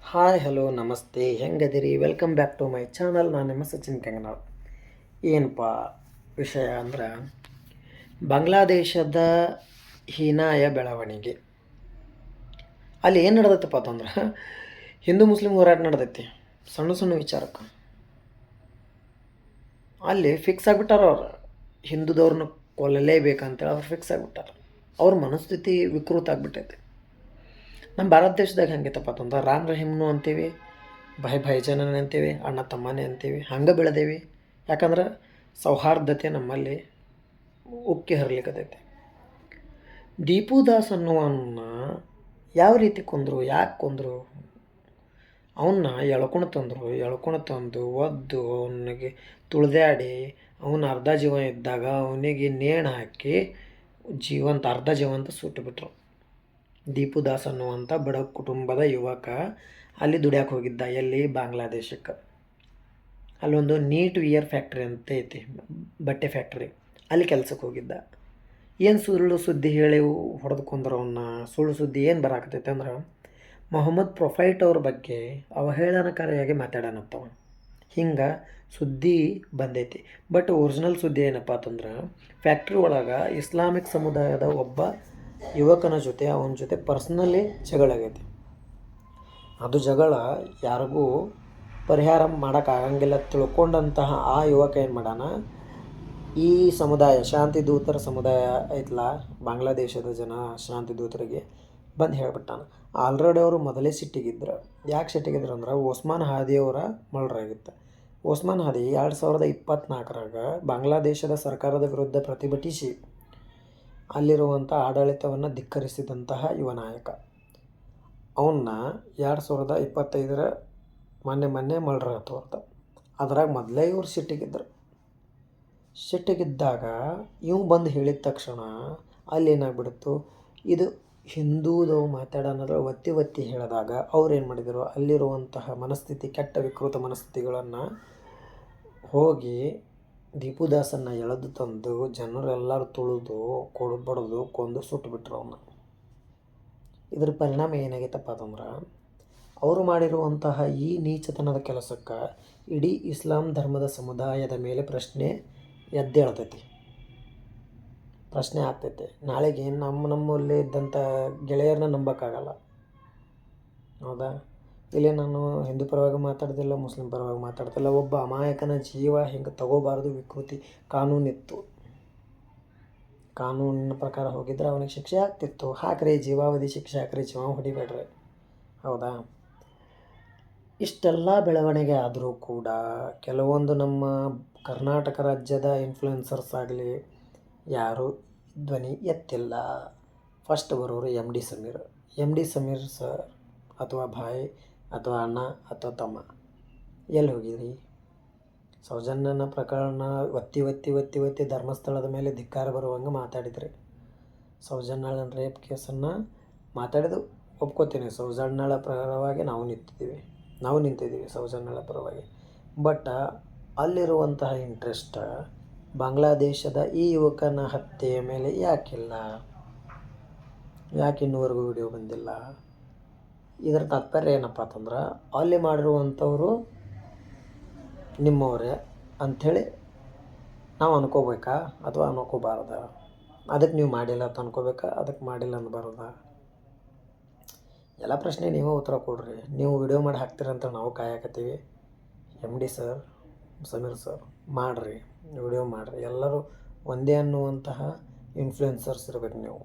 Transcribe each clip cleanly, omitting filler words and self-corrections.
Hi hello ನಮಸ್ತೆ, ಹೆಂಗದಿರಿ? Welcome back to my channel. ನಾನು ನಿಮ್ಮ ಸಚಿನ್ ಕೆಂಗನಾಳ್. ಏನಪ್ಪ ವಿಷಯ ಅಂದ್ರೆ, ಬಾಂಗ್ಲಾದೇಶದ ಹೀನಾಯ ಬೆಳವಣಿಗೆ. ಅಲ್ಲಿ ಏನು ನಡೆದೈತಪ್ಪ ಅಂತಂದ್ರೆ, ಹಿಂದೂ ಮುಸ್ಲಿಂ ಹೋರಾಟ ನಡೆದೈತಿ ಸಣ್ಣ ಸಣ್ಣ ವಿಚಾರಕ್ಕೆ. ಅಲ್ಲಿ ಫಿಕ್ಸ್ ಆಗಿಬಿಟ್ಟಾರ ಅವ್ರು, ಹಿಂದೂದವ್ರನ್ನ ಕೊಲ್ಲಲೇಬೇಕಂತೇಳಿ ಅವ್ರು ಫಿಕ್ಸ್ ಆಗಿಬಿಟ್ಟಾರ. ಅವ್ರ ಮನಸ್ಥಿತಿ ವಿಕೃತ ಆಗಿಬಿಟ್ಟೈತಿ. ನಮ್ಮ ಭಾರತ ದೇಶದಾಗ ಹೆಂಗೈತಪ್ಪ ಅಂತಂದ್ರೆ, ರಾಮ್ ರಹೀಮ್ನು ಅಂತೀವಿ, ಭಾಯ್ಜಾನನೇ ಅಂತೀವಿ, ಅಣ್ಣ ತಮ್ಮನೇ ಅಂತೀವಿ, ಹಂಗೆ ಬೆಳೆದೇವಿ. ಯಾಕಂದ್ರೆ ಸೌಹಾರ್ದತೆ ನಮ್ಮಲ್ಲಿ ಉಕ್ಕಿ ಹರಿಲಿಕ್ಕತೈತಿ. ದೀಪು ದಾಸ್ ಅನ್ನುವನ್ನ ಯಾವ ರೀತಿ ಕೊಂದರು, ಯಾಕೆ ಕೊಂದರು? ಅವನ್ನ ಎಳ್ಕೊಂಡು ತಂದು ಒದ್ದು ಅವನಿಗೆ ತುಳಿದಾಡಿ, ಅವನ ಅರ್ಧ ಜೀವ ಇದ್ದಾಗ ಅವನಿಗೆ ನೇಣು ಹಾಕಿ ಅರ್ಧ ಜೀವಂತ ಸುಟ್ಟುಬಿಟ್ರು. ದೀಪು ದಾಸ್ ಅನ್ನುವಂಥ ಬಡ ಕುಟುಂಬದ ಯುವಕ ಅಲ್ಲಿ ದುಡಿಯೋಕೆ ಹೋಗಿದ್ದ. ಎಲ್ಲಿ? ಬಾಂಗ್ಲಾದೇಶಕ್ಕೆ. ಅಲ್ಲೊಂದು ನೀಟ್ ವಿಯರ್ ಫ್ಯಾಕ್ಟ್ರಿ ಅಂತ ಐತಿ, ಬಟ್ಟೆ ಫ್ಯಾಕ್ಟ್ರಿ. ಅಲ್ಲಿ ಕೆಲಸಕ್ಕೆ ಹೋಗಿದ್ದ. ಏನು ಸುಳ್ಳು ಸುದ್ದಿ ಹೇಳಿ ಹೊಡೆದುಕೊಂಡ್ರವನ್ನ. ಸುಳ್ಳು ಸುದ್ದಿ ಏನು ಬರಾಕತೈತೆ ಅಂದ್ರೆ, ಮೊಹಮ್ಮದ್ ಪ್ರೊಫೈಟ್ ಅವ್ರ ಬಗ್ಗೆ ಅವಹೇಳನಕಾರಿಯಾಗಿ ಮಾತಾಡೋಣತ್ತವ. ಹಿಂಗೆ ಸುದ್ದಿ ಬಂದೈತಿ. ಬಟ್ ಒರಿಜಿನಲ್ ಸುದ್ದಿ ಏನಪ್ಪ ಅಂತಂದ್ರೆ, ಫ್ಯಾಕ್ಟ್ರಿ ಒಳಗೆ ಇಸ್ಲಾಮಿಕ್ ಸಮುದಾಯದ ಒಬ್ಬ ಯುವಕನ ಜೊತೆ ಅವನ ಜೊತೆ ಪರ್ಸ್ನಲಿ ಜಗಳ ಆಗೈತಿ. ಅದು ಜಗಳ ಯಾರಿಗೂ ಪರಿಹಾರ ಮಾಡೋಕ್ಕಾಗಂಗಿಲ್ಲ ತಿಳ್ಕೊಂಡಂತಹ ಆ ಯುವಕ ಏನು ಮಾಡೋಣ, ಈ ಸಮುದಾಯ ಶಾಂತಿ ದೂತರ ಸಮುದಾಯ ಐತಲ್ಲ, ಬಾಂಗ್ಲಾದೇಶದ ಜನ ಶಾಂತಿ ದೂತರಿಗೆ ಬಂದು ಹೇಳ್ಬಿಟ್ಟಾನ. ಆಲ್ರೆಡಿ ಅವರು ಮೊದಲೇ ಸಿಟ್ಟಿಗಿದ್ರು. ಯಾಕೆ ಸಿಟ್ಟಿಗಿದ್ರು ಅಂದ್ರೆ, ಓಸ್ಮಾನ್ ಹಾದಿಯವರ ಮಳ್ಳರಾಗಿತ್ತು. ಓಸ್ಮಾನ್ ಹಾದಿ 2024 ಬಾಂಗ್ಲಾದೇಶದ ಸರ್ಕಾರದ ವಿರುದ್ಧ ಪ್ರತಿಭಟಿಸಿ ಅಲ್ಲಿರುವಂಥ ಆಡಳಿತವನ್ನು ಧಿಕ್ಕರಿಸಿದಂತಹ ಯುವ ನಾಯಕ. ಅವನ್ನ 2025 ಮೊನ್ನೆ ಮಳ್ಳರಾತು ಅಂತ. ಅದ್ರಾಗ ಮೊದಲೇ ಇವ್ರು ಸಿಟ್ಟಿಗಿದ್ದಾಗ ಇವು ಬಂದು ಹೇಳಿದ ತಕ್ಷಣ ಅಲ್ಲಿ ಏನಾಗ್ಬಿಡ್ತು, ಇದು ಹಿಂದೂದವು ಮಾತಾಡೋದ್ರ ಒತ್ತಿ ಹೇಳಿದಾಗ ಅವ್ರು ಏನು ಮಾಡಿದರು, ಅಲ್ಲಿರುವಂತಹ ಮನಸ್ಥಿತಿ, ಕೆಟ್ಟ ವಿಕೃತ ಮನಸ್ಥಿತಿಗಳನ್ನು ಹೋಗಿ ದೀಪು ದಾಸನ್ನು ಎಳೆದು ತಂದು ಜನರೆಲ್ಲರೂ ತುಳಿದು ಬಡಿದು ಕೊಂದು ಸುಟ್ಟುಬಿಟ್ರು ಅವನ್ನ. ಇದರ ಪರಿಣಾಮ ಏನಾಗೈತಪ್ಪ ಅಂತಂದ್ರೆ, ಅವರು ಮಾಡಿರುವಂತಹ ಈ ನೀಚತನದ ಕೆಲಸಕ್ಕೆ ಇಡೀ ಇಸ್ಲಾಂ ಧರ್ಮದ ಸಮುದಾಯದ ಮೇಲೆ ಪ್ರಶ್ನೆ ಎದ್ದೇಳ್ತೈತಿ, ಪ್ರಶ್ನೆ ಆಗ್ತೈತೆ. ನಾಳೆಗೆ ನಮ್ಮಲ್ಲಿ ಇದ್ದಂಥ ಗೆಳೆಯರನ್ನ ನಂಬೋಕ್ಕಾಗಲ್ಲ, ಹೌದಾ? ಇಲ್ಲಿ ನಾನು ಹಿಂದೂ ಪರವಾಗಿ ಮಾತಾಡ್ತಿಲ್ಲ, ಮುಸ್ಲಿಂ ಪರವಾಗಿ ಮಾತಾಡ್ತಿಲ್ಲ. ಒಬ್ಬ ಅಮಾಯಕನ ಜೀವ ಹಿಂಗೆ ತಗೋಬಾರ್ದು, ವಿಕೃತಿ ಕಾನೂನಿತ್ತು. ಕಾನೂನಿನ ಪ್ರಕಾರ ಹೋಗಿದ್ರೆ ಅವನಿಗೆ ಶಿಕ್ಷೆ ಆಗ್ತಿತ್ತು. ಹಾಕ್ರಿ ಜೀವಾವಧಿ ಶಿಕ್ಷೆ ಹಾಕ್ರಿ, ಜೀವ ಹೊಡಿಬೇಡ್ರಿ, ಹೌದಾ? ಇಷ್ಟೆಲ್ಲ ಬೆಳವಣಿಗೆ ಆದರೂ ಕೂಡ ಕೆಲವೊಂದು ನಮ್ಮ ಕರ್ನಾಟಕ ರಾಜ್ಯದ ಇನ್ಫ್ಲುಯೆನ್ಸರ್ಸ್ ಆಗಲಿ ಯಾರೂ ಧ್ವನಿ ಎತ್ತಿಲ್ಲ. ಫಸ್ಟ್ ಬರೋರು ಎಮ್ ಡಿ ಸಮೀರ್ ಸರ್ ಅಥವಾ ಭಾಯ್ ಅಥವಾ ಅಣ್ಣ ಅಥವಾ ತಮ್ಮ. ಎಲ್ಲಿ ಹೋಗಿದ್ರಿ? ಸೌಜನ್ಯನ ಪ್ರಕರಣ ಒತ್ತಿ ಧರ್ಮಸ್ಥಳದ ಮೇಲೆ ಧಿಕ್ಕಾರ ಬರುವಂಗೆ ಮಾತಾಡಿದ್ರಿ. ಸೌಜನ್ಯಾಳ ರೇಪ್ ಕೇಸನ್ನು ಮಾತಾಡಿದ್ದು ಒಪ್ಕೋತೀನಿ. ಸೌಜನ್ಯಾಳ ಪರವಾಗಿ ನಾವು ನಿಂತಿದ್ದೀವಿ ಸೌಜನ್ಯಾಳ ಪರವಾಗಿ. ಬಟ್ ಅಲ್ಲಿರುವಂತಹ ಇಂಟ್ರೆಸ್ಟ್ ಬಾಂಗ್ಲಾದೇಶದ ಈ ಯುವಕನ ಹತ್ಯೆಯ ಮೇಲೆ ಯಾಕಿಲ್ಲ? ಯಾಕೆ ಇನ್ನೂವರೆಗೂ ವಿಡಿಯೋ ಬಂದಿಲ್ಲ? ಇದರ ತಾತ್ಪರ್ಯ ಏನಪ್ಪ ಅಂತಂದ್ರೆ, ಅಲ್ಲಿ ಮಾಡಿರುವಂಥವ್ರು ನಿಮ್ಮವರೇ ಅಂಥೇಳಿ ನಾವು ಅನ್ಕೋಬೇಕಾ ಅಥವಾ ಅನ್ಕೋಬಾರ್ದ? ಅದಕ್ಕೆ ನೀವು ಮಾಡಿಲ್ಲ ಅಂತ ಅನ್ಕೋಬೇಕಾ, ಅದಕ್ಕೆ ಮಾಡಿಲ್ಲ ಅನ್ನಬಾರ್ದ? ಎಲ್ಲ ಪ್ರಶ್ನೆ ನೀವೇ ಉತ್ತರ ಕೊಡ್ರಿ. ನೀವು ವಿಡಿಯೋ ಮಾಡಿ ಹಾಕ್ತೀರಂತ ನಾವು ಕಾಯಕತ್ತೀವಿ. M D sir, Sameer sir, ಮಾಡಿರಿ, ವಿಡಿಯೋ ಮಾಡಿರಿ. ಎಲ್ಲರೂ ಒಂದೇ ಅನ್ನುವಂತಹ ಇನ್ಫ್ಲುಯೆನ್ಸರ್ಸ್ ಇರ್ಬೇಕು ನೀವು.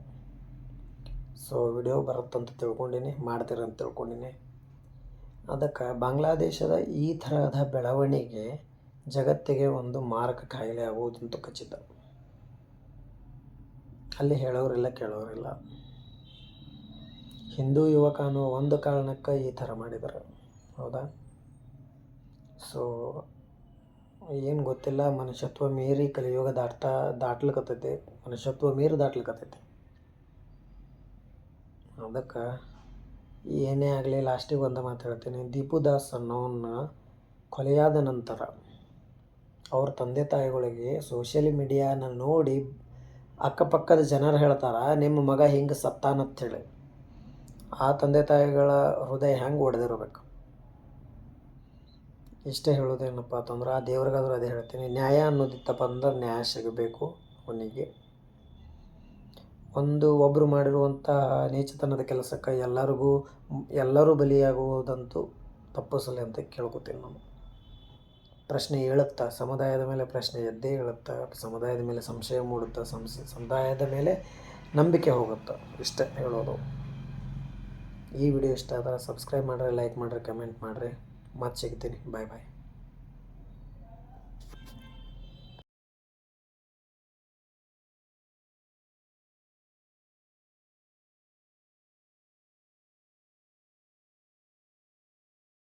ಸೊ ವಿಡಿಯೋ ಬರುತ್ತಂತ ತಿಳ್ಕೊಂಡಿನಿ, ಮಾಡ್ತೀರಂತ ತಿಳ್ಕೊಂಡಿನಿ. ಅದಕ್ಕೆ ಬಾಂಗ್ಲಾದೇಶದ ಈ ಥರದ ಬೆಳವಣಿಗೆ ಜಗತ್ತಿಗೆ ಒಂದು ಮಾರಕ ಕಾಯಿಲೆ ಆಗುವುದಂತೂ ಖಚಿತ. ಅಲ್ಲಿ ಹೇಳೋರಿಲ್ಲ, ಕೇಳೋರಿಲ್ಲ. ಹಿಂದೂ ಯುವಕ ಅನ್ನೋ ಒಂದು ಕಾರಣಕ್ಕೆ ಈ ಥರ ಮಾಡಿದ್ದಾರೆ, ಹೌದಾ? ಸೊ ಏನು ಗೊತ್ತಿಲ್ಲ, ಮನುಷ್ಯತ್ವ ಮೀರಿ ಕಲಿಯುಗ ದಾಟ್ಲಿಕತ್ತೈತಿ, ಮನುಷ್ಯತ್ವ ಮೀರಿ ದಾಟ್ಲಿಕತ್ತೈತಿ. ಅದಕ್ಕೆ ಏನೇ ಆಗಲಿ ಲಾಸ್ಟಿಗೆ ಒಂದು ಮಾತು ಹೇಳ್ತೀನಿ. ದೀಪು ದಾಸ್ ಅನ್ನೋನ್ನ ಕೊಲೆಯಾದ ನಂತರ ಅವ್ರ ತಂದೆ ತಾಯಿಗಳಿಗೆ ಸೋಷಿಯಲ್ ಮೀಡಿಯಾನ ನೋಡಿ ಅಕ್ಕಪಕ್ಕದ ಜನರು ಹೇಳ್ತಾರೆ ನಿಮ್ಮ ಮಗ ಹಿಂಗೆ ಸತ್ತಾನಂಥೇಳಿ. ಆ ತಂದೆ ತಾಯಿಗಳ ಹೃದಯ ಹೆಂಗೆ ಒಡೆದಿರಬೇಕು. ಇಷ್ಟೇ ಹೇಳೋದೇನಪ್ಪ ಅಂತಂದ್ರೆ ಆ ದೇವ್ರಿಗಾದ್ರೂ ಅದೇ ಹೇಳ್ತೀನಿ, ನ್ಯಾಯ ಅನ್ನೋದಿತ್ತಪ್ಪ ಅಂದ್ರೆ ನ್ಯಾಯ ಸಿಗಬೇಕು ಅವನಿಗೆ. ಒಬ್ಬರು ಮಾಡಿರುವಂಥ ನೀಚತನದ ಕೆಲಸಕ್ಕೆ ಎಲ್ಲರೂ ಬಲಿಯಾಗುವುದಂತೂ ತಪ್ಪಿಸಲಿ ಅಂತ ಕೇಳ್ಕೊತೀನಿ ನಾನು. ಪ್ರಶ್ನೆ ಏಳುತ್ತಾ, ಸಮುದಾಯದ ಮೇಲೆ ಪ್ರಶ್ನೆ ಎದ್ದೇ ಹೇಳುತ್ತಾ, ಸಮುದಾಯದ ಮೇಲೆ ಸಂಶಯ ಮೂಡುತ್ತಾ, ಸಮುದಾಯದ ಮೇಲೆ ನಂಬಿಕೆ ಹೋಗುತ್ತೆ. ಇಷ್ಟೇ ಹೇಳೋದು. ಈ ವಿಡಿಯೋ ಇಷ್ಟ ಆದರೆ ಸಬ್ಸ್ಕ್ರೈಬ್ ಮಾಡಿರಿ, ಲೈಕ್ ಮಾಡಿರಿ, ಕಮೆಂಟ್ ಮಾಡಿರಿ. ಮತ್ತೆ ಸಿಗ್ತೀನಿ. ಬಾಯ್ ಬಾಯ್.